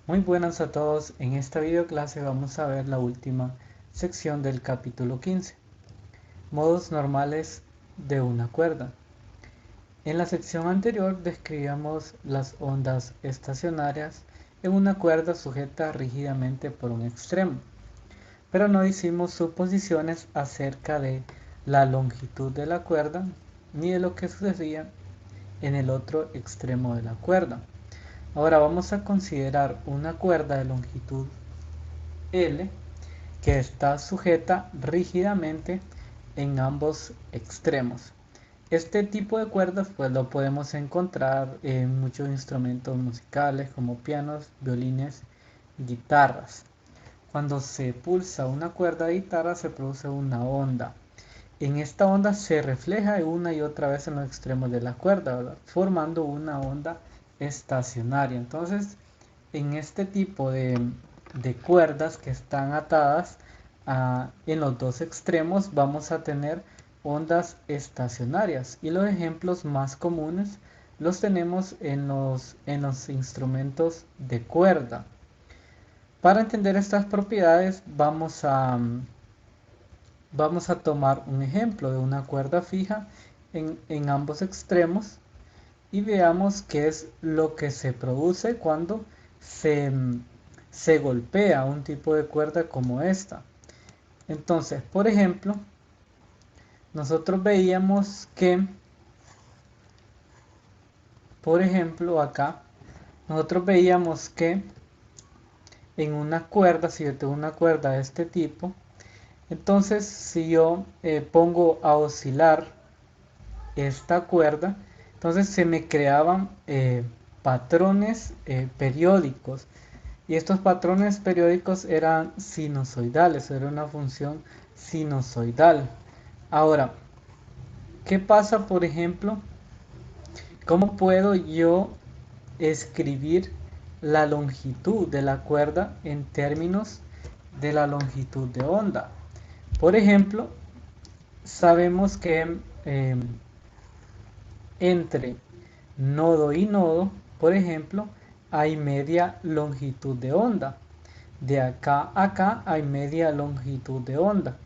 Muy buenas a todos, en esta video clase vamos a ver la última sección del capítulo 15, modos normales de una cuerda. En la sección anterior describíamos las ondas estacionarias en una cuerda sujeta rígidamente por un extremo, pero no hicimos suposiciones acerca de la longitud de la cuerda ni de lo que sucedía en el otro extremo de la cuerda. Ahora vamos a considerar una cuerda de longitud L que está sujeta rígidamente en ambos extremos. Este tipo de cuerdas pues lo podemos encontrar en muchos instrumentos musicales como pianos, violines, guitarras. Cuando se pulsa una cuerda de guitarra se produce una onda. En esta onda se refleja una y otra vez en los extremos de la cuerda, ¿verdad? Formando una onda estacionaria. Entonces, en este tipo de cuerdas que están atadas en los dos extremos vamos a tener ondas estacionarias y los ejemplos más comunes los tenemos en los instrumentos de cuerda. Para entender estas propiedades vamos a tomar un ejemplo de una cuerda fija en ambos extremos y veamos qué es lo que se produce cuando se, se golpea un tipo de cuerda como esta. Entonces, por ejemplo, nosotros veíamos que, por ejemplo, acá, nosotros veíamos que en una cuerda, si yo tengo una cuerda de este tipo, entonces si yo pongo a oscilar esta cuerda, entonces se me creaban patrones periódicos. Y estos patrones periódicos eran sinusoidales, era una función sinusoidal. Ahora, ¿qué pasa, por ejemplo? ¿Cómo puedo yo escribir la longitud de la cuerda en términos de la longitud de onda? Por ejemplo, sabemos que entre nodo y nodo, por ejemplo, hay media longitud de onda. De acá a acá hay media longitud de onda.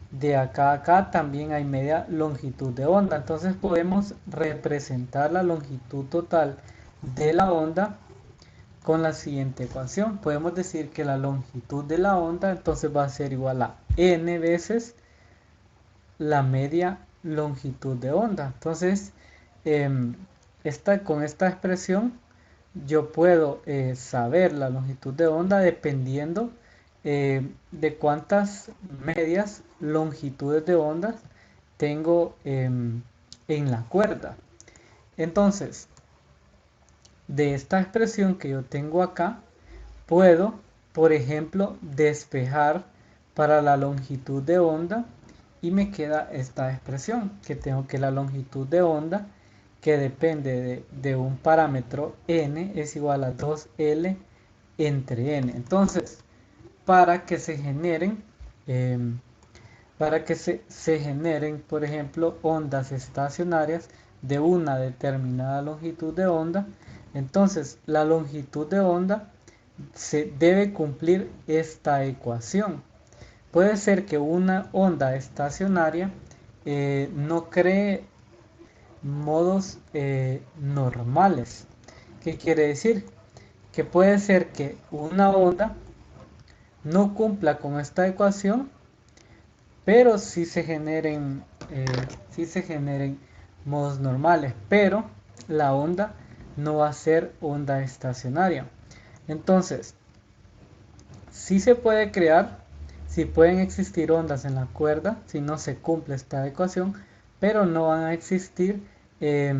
De acá a acá también hay media longitud de onda. Entonces podemos representar la longitud total de la onda con la siguiente ecuación. Podemos decir que la longitud de la onda entonces va a ser igual a n veces la media longitud de onda. Entonces, con esta expresión yo puedo saber la longitud de onda dependiendo de cuántas medias longitudes de ondas tengo en la cuerda. Entonces, de esta expresión que yo tengo acá, puedo, por ejemplo, despejar para la longitud de onda y me queda esta expresión que tengo que la longitud de onda que depende de un parámetro n es igual a 2L entre n. Entonces, para que se generen, eh, por ejemplo, ondas estacionarias de una determinada longitud de onda, entonces la longitud de onda se debe cumplir esta ecuación. Puede ser que una onda estacionaria no cree modos normales. ¿Qué quiere decir? Que puede ser que una onda no cumpla con esta ecuación, pero sí se generen modos normales, pero la onda no va a ser onda estacionaria. Entonces, sí se puede crear, sí pueden existir ondas en la cuerda si no se cumple esta ecuación, pero no van a existir eh,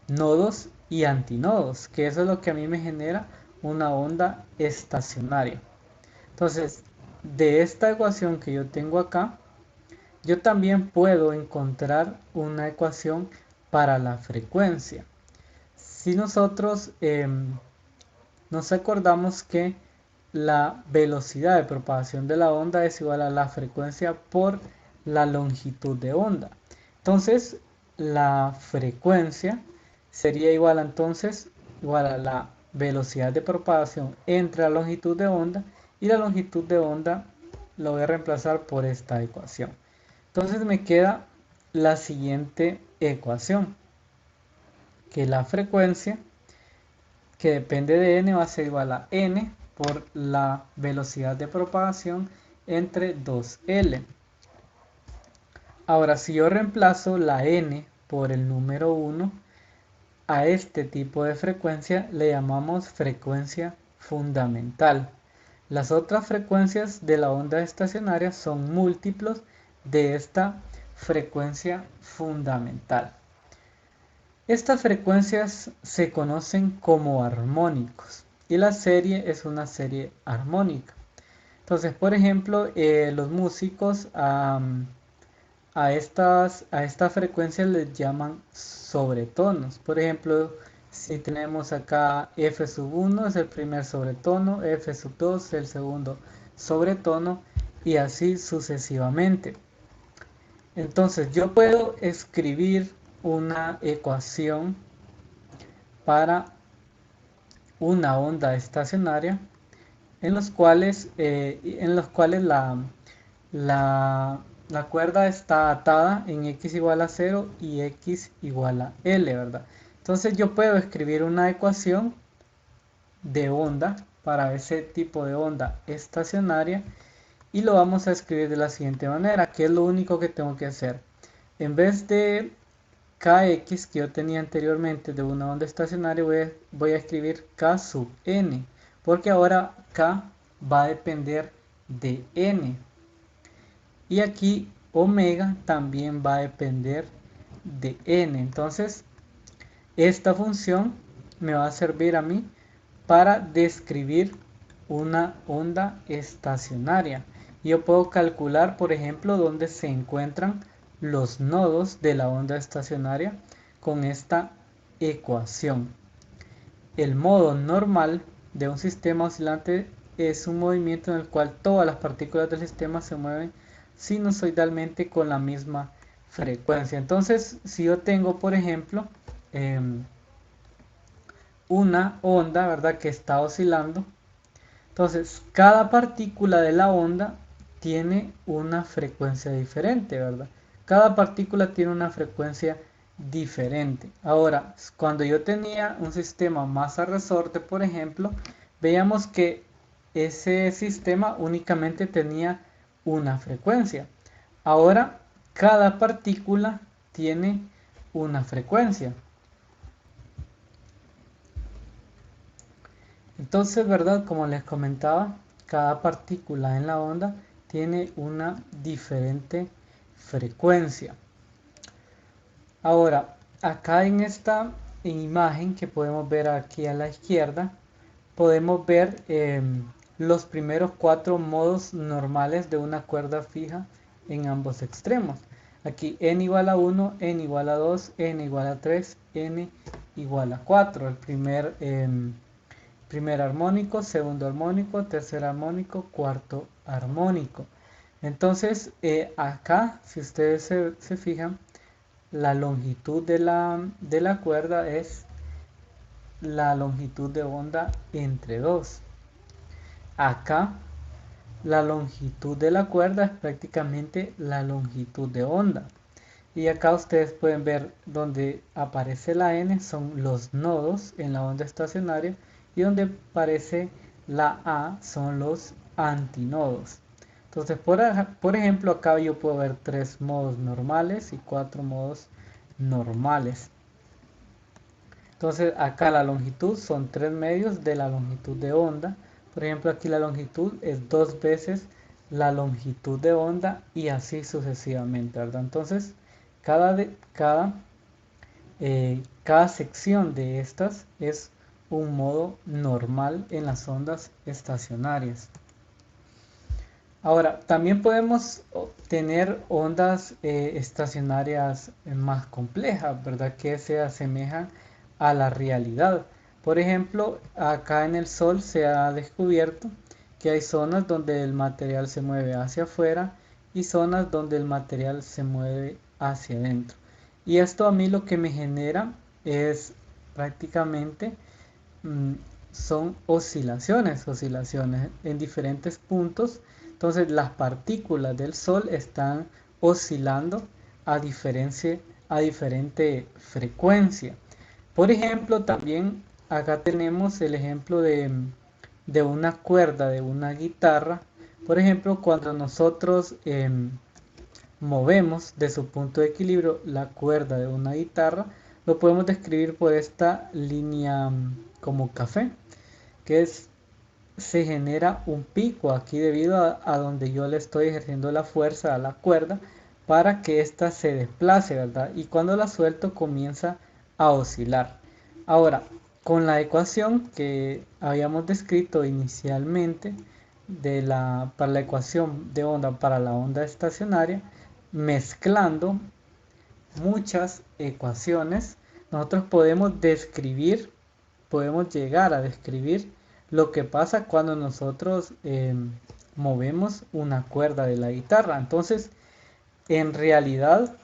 nodos y antinodos, que eso es lo que a mí me genera una onda estacionaria. Entonces, de esta ecuación que yo tengo acá, yo también puedo encontrar una ecuación para la frecuencia. Si nosotros nos acordamos que la velocidad de propagación de la onda es igual a la frecuencia por la longitud de onda. Entonces, la frecuencia sería igual a la velocidad de propagación entre la longitud de onda, y la longitud de onda lo voy a reemplazar por esta ecuación. Entonces me queda la siguiente ecuación, que la frecuencia que depende de n va a ser igual a n por la velocidad de propagación entre 2L. Ahora, si yo reemplazo la n por el número 1, a este tipo de frecuencia le llamamos frecuencia fundamental. Las otras frecuencias de la onda estacionaria son múltiplos de esta frecuencia fundamental. Estas frecuencias se conocen como armónicos y la serie es una serie armónica. Entonces, por ejemplo, los músicos a estas frecuencias les llaman sobretonos. Por ejemplo, si tenemos acá F1 es el primer sobretono, F2 es el segundo sobretono y así sucesivamente. Entonces yo puedo escribir una ecuación para una onda estacionaria en los cuales la cuerda está atada en x igual a 0 y x igual a L, ¿verdad? Entonces yo puedo escribir una ecuación de onda para ese tipo de onda estacionaria y lo vamos a escribir de la siguiente manera, que es lo único que tengo que hacer. En vez de kx que yo tenía anteriormente de una onda estacionaria, voy a escribir k sub n, porque ahora k va a depender de n. Y aquí omega también va a depender de n. Entonces, esta función me va a servir a mí para describir una onda estacionaria. Yo puedo calcular, por ejemplo, dónde se encuentran los nodos de la onda estacionaria con esta ecuación. El modo normal de un sistema oscilante es un movimiento en el cual todas las partículas del sistema se mueven sinusoidalmente con la misma frecuencia. Entonces, si yo tengo, por ejemplo, una onda, ¿verdad?, que está oscilando, entonces cada partícula de la onda tiene una frecuencia diferente, ¿verdad? Cada partícula tiene una frecuencia diferente. Ahora, cuando yo tenía un sistema masa resorte, por ejemplo, veíamos que ese sistema únicamente tenía una frecuencia. Ahora, cada partícula tiene una frecuencia. Entonces, ¿verdad? Como les comentaba, cada partícula en la onda tiene una diferente frecuencia. Ahora, acá en esta imagen que podemos ver aquí a la izquierda, podemos ver los primeros 4 modos normales de una cuerda fija en ambos extremos. Aquí n igual a 1, n igual a 2, n igual a 3, n igual a 4. El primer armónico, segundo armónico, tercer armónico, cuarto armónico. Entonces, acá, si ustedes se fijan, la longitud de la cuerda es la longitud de onda entre 2. Acá, la longitud de la cuerda es prácticamente la longitud de onda. Y acá ustedes pueden ver donde aparece la n son los nodos en la onda estacionaria y donde aparece la A son los antinodos. Entonces, por ejemplo, acá yo puedo ver 3 modos normales y 4 modos normales. Entonces, acá la longitud son 3 medios de la longitud de onda. Por ejemplo, aquí la longitud es 2 veces la longitud de onda y así sucesivamente, ¿verdad? Entonces, cada sección de estas es un modo normal en las ondas estacionarias. Ahora, también podemos tener ondas estacionarias más complejas, ¿verdad? Que se asemejan a la realidad. Por ejemplo, acá en el Sol se ha descubierto que hay zonas donde el material se mueve hacia afuera y zonas donde el material se mueve hacia adentro. Y esto a mí lo que me genera es prácticamente son oscilaciones en diferentes puntos. Entonces las partículas del Sol están oscilando a diferente frecuencia. Por ejemplo, también acá tenemos el ejemplo de una cuerda de una guitarra. Por ejemplo, cuando nosotros movemos de su punto de equilibrio la cuerda de una guitarra, lo podemos describir por esta línea como café, que se genera un pico aquí debido a donde yo le estoy ejerciendo la fuerza a la cuerda para que ésta se desplace, ¿verdad? Y cuando la suelto comienza a oscilar. Ahora, con la ecuación que habíamos descrito inicialmente para la ecuación de onda para la onda estacionaria, mezclando muchas ecuaciones, nosotros podemos llegar a describir lo que pasa cuando nosotros movemos una cuerda de la guitarra. Entonces, en realidad,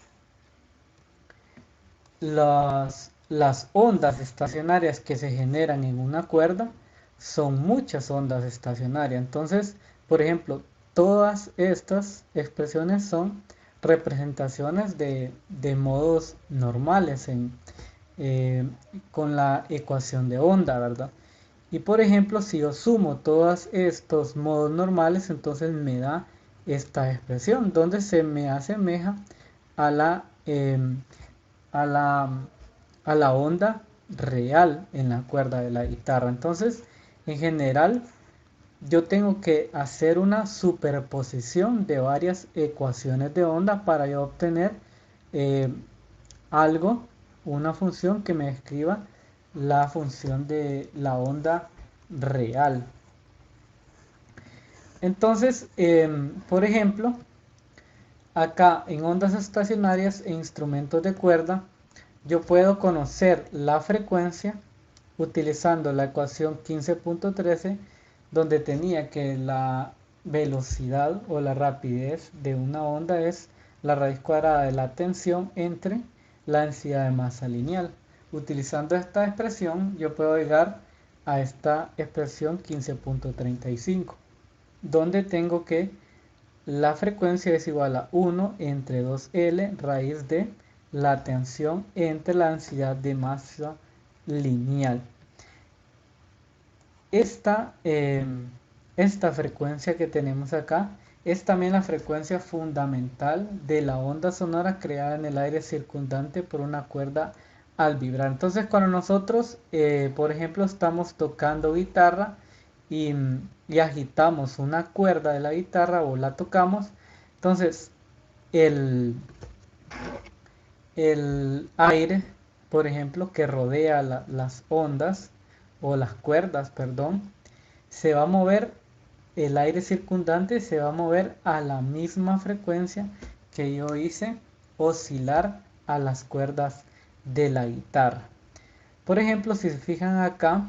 las ondas estacionarias que se generan en una cuerda son muchas ondas estacionarias. Entonces, por ejemplo, todas estas expresiones son representaciones de modos normales con la ecuación de onda, ¿verdad? Y por ejemplo, si yo sumo todos estos modos normales, entonces me da esta expresión, donde se me asemeja a a la, a la onda real en la cuerda de la guitarra. Entonces, en general, yo tengo que hacer una superposición de varias ecuaciones de onda para yo obtener eh, algo, una función que me describa la función de la onda real. Entonces, por ejemplo, acá en ondas estacionarias e instrumentos de cuerda, yo puedo conocer la frecuencia utilizando la ecuación 15.13, donde tenía que la velocidad o la rapidez de una onda es la raíz cuadrada de la tensión entre la densidad de masa lineal. Utilizando esta expresión, yo puedo llegar a esta expresión 15.35, donde tengo que la frecuencia es igual a 1 entre 2L raíz de la tensión entre la densidad de masa lineal. Esta frecuencia que tenemos acá es también la frecuencia fundamental de la onda sonora creada en el aire circundante por una cuerda al vibrar. Entonces, cuando nosotros, por ejemplo, estamos tocando guitarra y agitamos una cuerda de la guitarra o la tocamos, entonces el aire, por ejemplo, que rodea las ondas o las cuerdas, perdón, se va a mover, el aire circundante se va a mover a la misma frecuencia que yo hice oscilar a las cuerdas de la guitarra. Por ejemplo, si se fijan acá,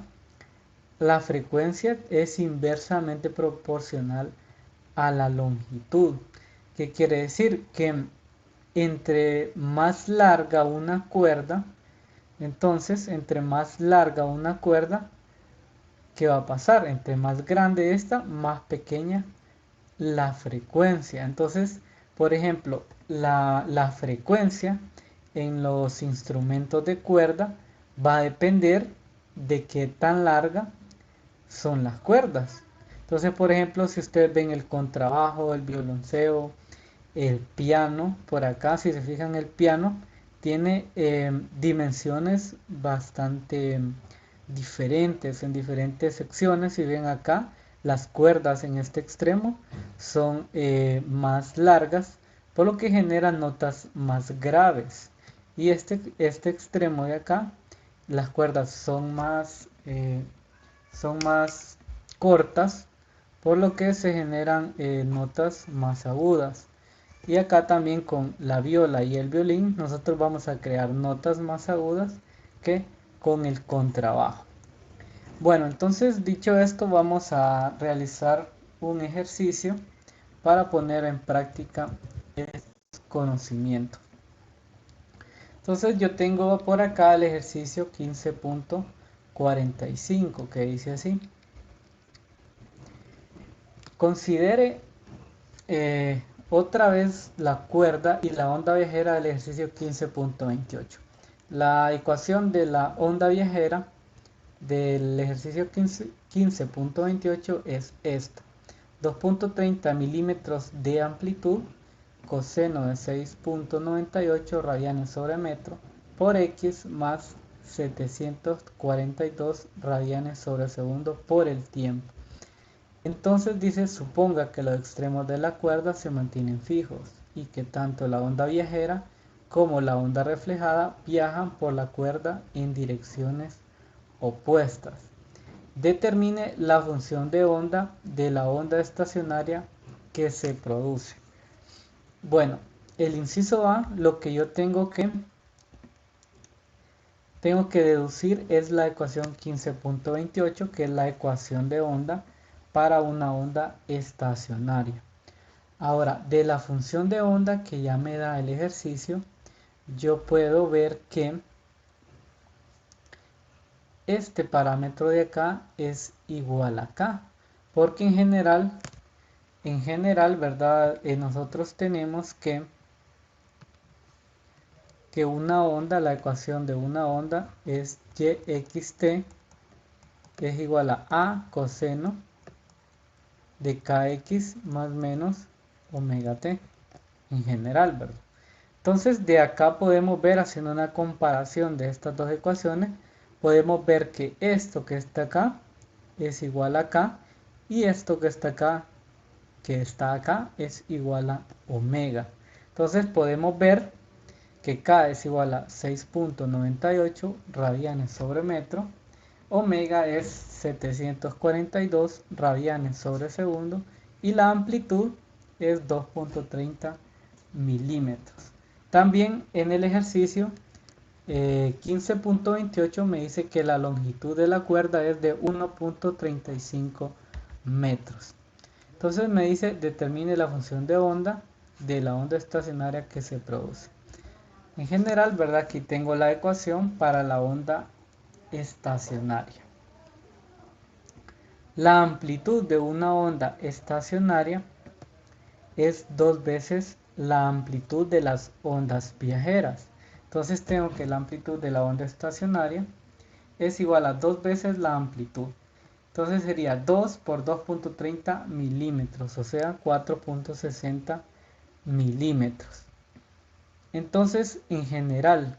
la frecuencia es inversamente proporcional a la longitud, que quiere decir que entre más larga una cuerda, entonces entre más larga una cuerda, ¿qué va a pasar? Entre más grande esta, más pequeña la frecuencia. Entonces, por ejemplo, la frecuencia en los instrumentos de cuerda va a depender de qué tan larga son las cuerdas. Entonces, por ejemplo, si ustedes ven el contrabajo, el violoncelo, el piano, por acá, si se fijan, el piano tiene dimensiones bastante diferentes en diferentes secciones. Si ven acá, las cuerdas en este extremo son más largas, por lo que generan notas más graves. Y este extremo de acá, las cuerdas son más cortas, por lo que se generan notas más agudas. Y acá también con la viola y el violín nosotros vamos a crear notas más agudas que con el contrabajo. Bueno, entonces dicho esto, vamos a realizar un ejercicio para poner en práctica este conocimiento. Entonces yo tengo por acá el ejercicio 15.2. 45, que dice así. Considere otra vez la cuerda y la onda viajera del ejercicio 15.28. La ecuación de la onda viajera del ejercicio 15.28 es esta: 2.30 milímetros de amplitud, coseno de 6.98 radianes sobre metro por x más 742 radianes sobre segundo por el tiempo. Entonces dice, suponga que los extremos de la cuerda se mantienen fijos y que tanto la onda viajera como la onda reflejada viajan por la cuerda en direcciones opuestas. Determine la función de onda de la onda estacionaria que se produce. Bueno, el inciso A, lo que yo tengo que deducir es la ecuación 15.28, que es la ecuación de onda para una onda estacionaria. Ahora, de la función de onda que ya me da el ejercicio, yo puedo ver que este parámetro de acá es igual a acá, porque en general, ¿verdad? Nosotros tenemos que una onda, la ecuación de una onda es yxt, que es igual a coseno de kx más menos omega t, en general, ¿verdad? Entonces de acá podemos ver, haciendo una comparación de estas dos ecuaciones, podemos ver que esto que está acá es igual a acá, y esto que está acá, es igual a omega. Entonces podemos ver que K es igual a 6.98 radianes sobre metro, omega es 742 radianes sobre segundo y la amplitud es 2.30 milímetros. También en el ejercicio 15.28 me dice que la longitud de la cuerda es de 1.35 metros. Entonces me dice, determine la función de onda de la onda estacionaria que se produce. En general, ¿verdad? Aquí tengo la ecuación para la onda estacionaria. La amplitud de una onda estacionaria es 2 veces la amplitud de las ondas viajeras. Entonces tengo que la amplitud de la onda estacionaria es igual a 2 veces la amplitud. Entonces sería 2 por 2.30 milímetros, o sea 4.60 milímetros. Entonces, en general,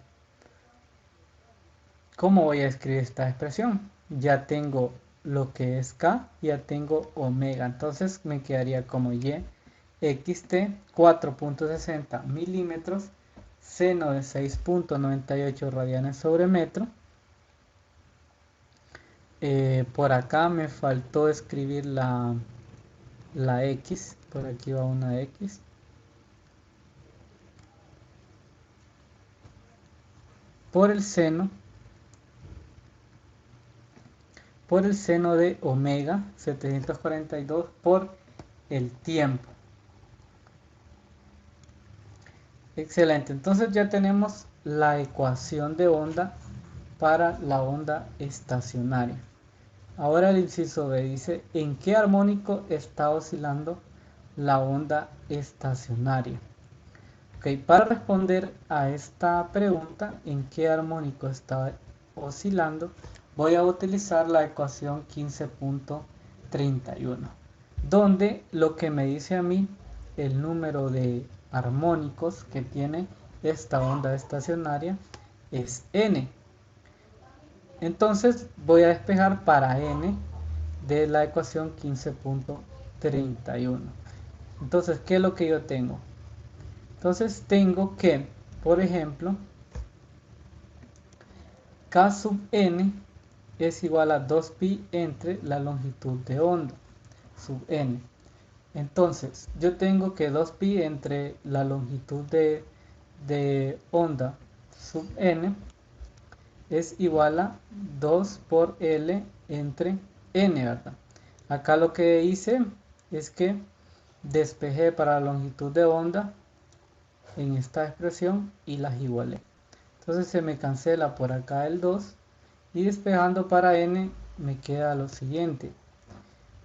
¿cómo voy a escribir esta expresión? Ya tengo lo que es K, ya tengo omega. Entonces me quedaría como Y xt 4.60 milímetros, seno de 6.98 radianes sobre metro. Por acá me faltó escribir la X, por aquí va una X. Por el seno de omega 742 por el tiempo. Excelente, entonces ya tenemos la ecuación de onda para la onda estacionaria. Ahora el inciso B dice, ¿en qué armónico está oscilando la onda estacionaria? Ok, para responder a esta pregunta, ¿en qué armónico está oscilando? Voy a utilizar la ecuación 15.31, donde lo que me dice a mí el número de armónicos que tiene esta onda estacionaria es n. Entonces voy a despejar para n de la ecuación 15.31. Entonces, ¿qué es lo que yo tengo? Entonces tengo que, por ejemplo, K sub n es igual a 2pi entre la longitud de onda sub n. Entonces, yo tengo que 2pi entre la longitud de onda sub n es igual a 2 por L entre n, ¿verdad? Acá lo que hice es que despejé para la longitud de onda en esta expresión y las igualé. Entonces se me cancela por acá el 2 Y despejando para n me queda lo siguiente,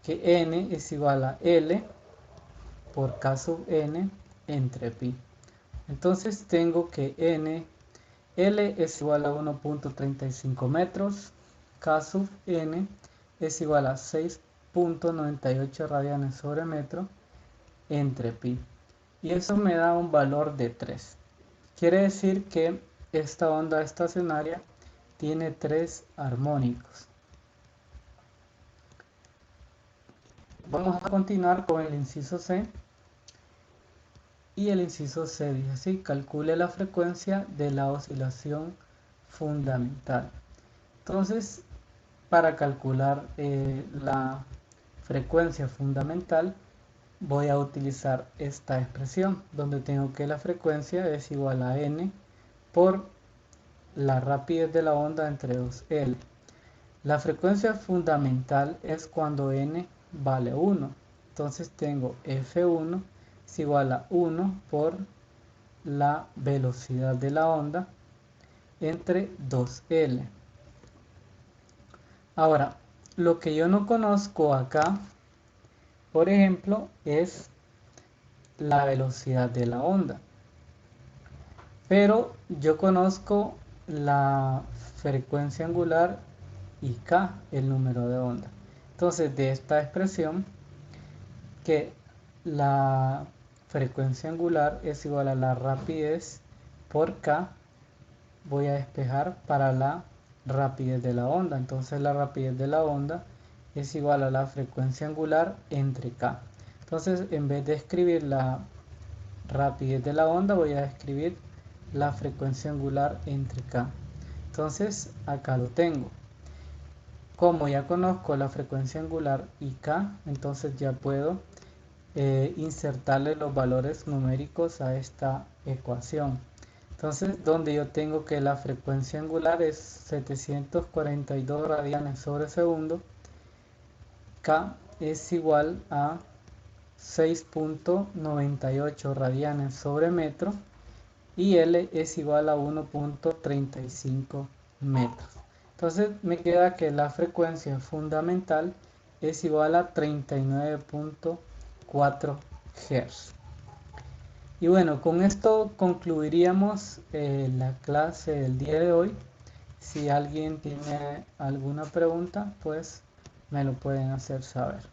que n es igual a L por K sub n entre pi. Entonces tengo que L es igual a 1.35 metros, K sub n es igual a 6.98 radianes sobre metro entre pi. Y eso me da un valor de 3. Quiere decir que esta onda estacionaria tiene 3 armónicos. Vamos a continuar con el inciso C. Y el inciso C dice así: calcule la frecuencia de la oscilación fundamental. Entonces, para calcular la frecuencia fundamental, voy a utilizar esta expresión, donde tengo que la frecuencia es igual a n por la rapidez de la onda entre 2L. La frecuencia fundamental es cuando n vale 1. Entonces tengo F1 es igual a 1 por la velocidad de la onda entre 2L. Ahora, lo que yo no conozco acá, por ejemplo, es la velocidad de la onda. Pero yo conozco la frecuencia angular y K, el número de onda. Entonces, de esta expresión, que la frecuencia angular es igual a la rapidez por K, voy a despejar para la rapidez de la onda. Entonces la rapidez de la onda es igual a la frecuencia angular entre K. Entonces, en vez de escribir la rapidez de la onda, voy a escribir la frecuencia angular entre K. Entonces acá lo tengo. Como ya conozco la frecuencia angular y K, entonces ya puedo insertarle los valores numéricos a esta ecuación. Entonces, donde yo tengo que la frecuencia angular es 742 radianes sobre segundo, K es igual a 6.98 radianes sobre metro y L es igual a 1.35 metros. Entonces me queda que la frecuencia fundamental es igual a 39.4 Hz. Y bueno, con esto concluiríamos la clase del día de hoy. Si alguien tiene alguna pregunta, pues me lo pueden hacer saber.